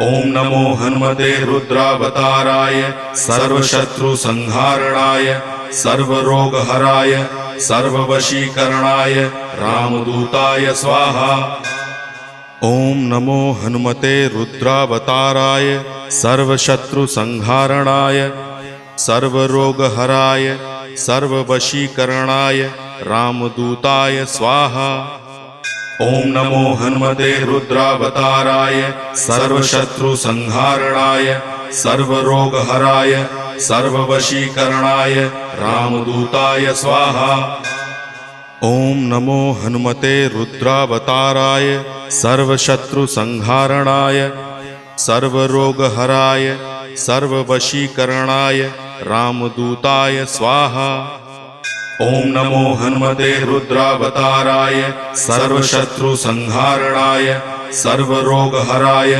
ओम नमो हनुमते रुद्रावताराय सर्वशत्रुसंहारणाय सर्वरोगहराय सर्ववशीकरणाय रामदूताय स्वाहा। ओम नमो हनुमते रुद्रावताराय सर्वशत्रुसंहारणाय सर्वरोगहराय सर्ववशीकरणाय रामदूताय स्वाहा। ओम नमो हनुमते रुद्रावताराय सर्वशत्रुसंहारणाय सर्वरोगहराय सर्ववशीकरणाय रामदूताय स्वाहा। ओम नमो हनुमते रुद्रावताराय सर्वशत्रुसंहारणाय सर्वरोगहराय सर्ववशीकरणाय रामदूताय स्वाहा। ओम नमो हनुमते रुद्रावताराय सर्वशत्रुसंहारणाय सर्वरोगहराय